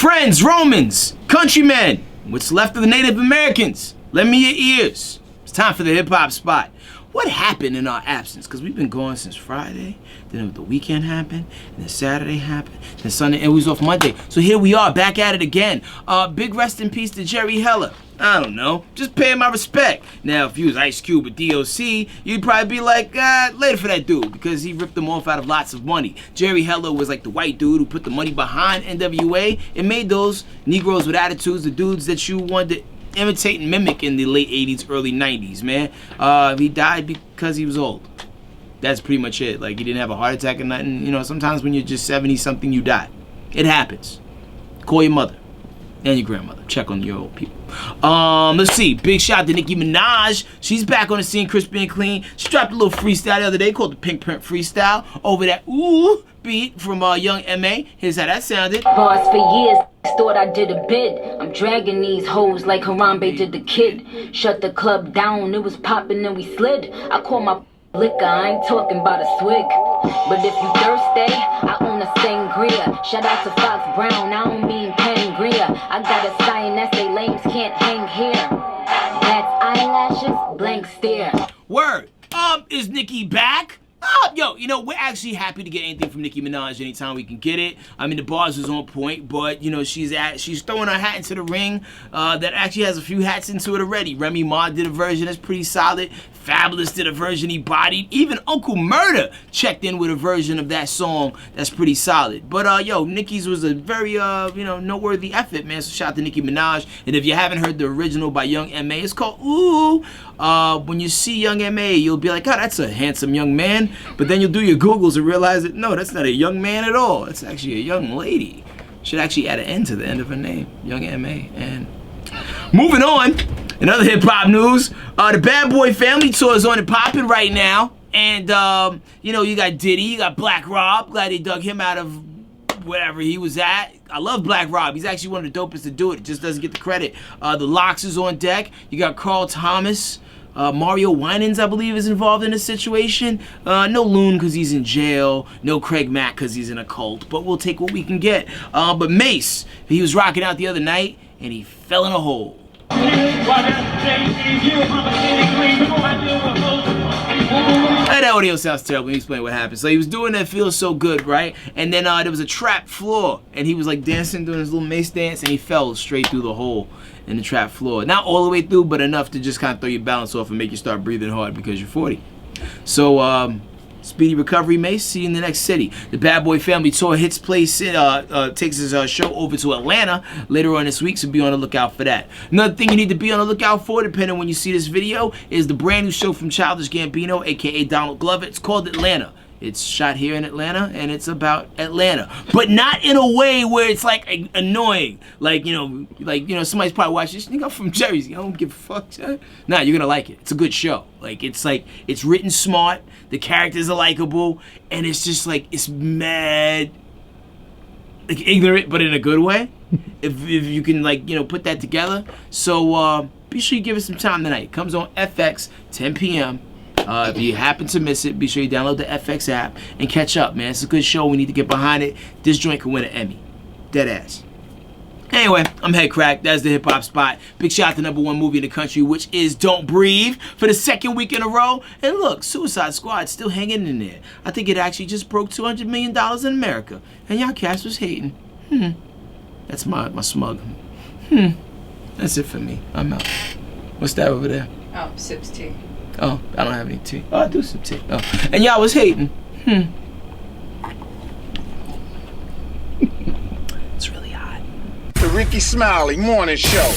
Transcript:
Friends, Romans, countrymen, what's left of the Native Americans, lend me your ears. It's time for the hip-hop spot. What happened in our absence? Because we've been gone since Friday, then the weekend happened, and then Saturday happened, then Sunday, and we was off Monday. So here we are, back at it again. Big rest in peace to Jerry Heller. I don't know, just paying my respect. Now, if you was Ice Cube or DOC, you'd probably be like, later for that dude, because he ripped them off out of lots of money. Jerry Heller was like the white dude who put the money behind NWA and made those Negroes with attitudes, the dudes that you wanted to imitate and mimic in the late 80s, early 90s, man. He died because he was old. That's pretty much it. Like, he didn't have a heart attack or nothing. You know, sometimes when you're just 70-something, you die. It happens. Call your mother and your grandmother. Check on your old people. Let's see. Big shout out to Nicki Minaj. She's back on the scene, crispy and clean. She dropped a little freestyle the other day called the Pink Print Freestyle over that ooh beat from Young M.A. Here's how that sounded. Bars for years, thought I did a bid. I'm dragging these hoes like Harambe did the kid. Shut the club down, it was popping and we slid. I call my liquor, I ain't talking about a swig. But if you thirsty, I own a sangria. Shout out to Fox Brown, I don't mean Pangria. I got a sign that say lames can't hang here. That's eyelashes, blank stare. Word. Is Nicki back? Yo, you know, we're actually happy to get anything from Nicki Minaj anytime we can get it. I mean, the bars was on point, but, you know, she's throwing her hat into the ring that actually has a few hats into it already. Remy Ma did a version that's pretty solid. Fabulous did a version he bodied. Even Uncle Murder checked in with a version of that song that's pretty solid. But, yo, Nicki's was a very, noteworthy effort, man. So shout out to Nicki Minaj. And if you haven't heard the original by Young M.A., it's called Ooh. When you see Young M.A., you'll be like, oh, that's a handsome young man. But then you'll do your Googles and realize that, no, that's not a young man at all. It's actually a young lady. Should actually add an N to the end of her name. Young M.A. And moving on, in other hip-hop news, the Bad Boy Family Tour is on and popping right now. And, you got Diddy, you got Black Rob. Glad they dug him out of wherever he was at. I love Black Rob. He's actually one of the dopest to do it. Just doesn't get the credit. The Lox is on deck. You got Carl Thomas. Mario Winans, I believe, is involved in this situation. No Loon because he's in jail. No Craig Mack because he's in a cult. But we'll take what we can get. But Mace, he was rocking out the other night, and he fell in a hole. That audio sounds terrible. Let me explain what happened. So he was doing that Feels So Good, right? And then there was a trap floor, and he was like dancing, doing his little Mace dance, and he fell straight through the hole in the trap floor. Not all the way through, but enough to just kind of throw your balance off and make you start breathing hard because you're 40. So, speedy recovery, Mace. See you in the next city. The Bad Boy Family Tour takes his show over to Atlanta later on this week, so be on the lookout for that. Another thing you need to be on the lookout for, depending on when you see this video, is the brand new show from Childish Gambino, aka Donald Glover. It's called Atlanta. It's shot here in Atlanta, and it's about Atlanta, but not in a way where it's like annoying. Like somebody's probably watching this. I'm from Jersey. I don't give a fuck. Nah, you're gonna like it. It's a good show. It's written smart. The characters are likable, and it's just it's mad, ignorant, but in a good way. if you can put that together. So be sure you give it some time tonight. It comes on FX 10 p.m. If you happen to miss it, be sure you download the FX app and catch up, man. It's a good show. We need to get behind it. This joint can win an Emmy. Dead ass. Anyway, I'm Headkrack. That's the hip-hop spot. Big shout out to #1 movie in the country, which is Don't Breathe, for the second week in a row. And look, Suicide Squad's still hanging in there. I think it actually just broke $200 million in America. And y'all cats was hating. That's my smug. That's it for me. I'm out. What's that over there? Oh, sips tea. Oh, I don't have any tea. Oh, I do some tea. Oh, and y'all was hating. It's really hot. The Rickey Smiley Morning Show.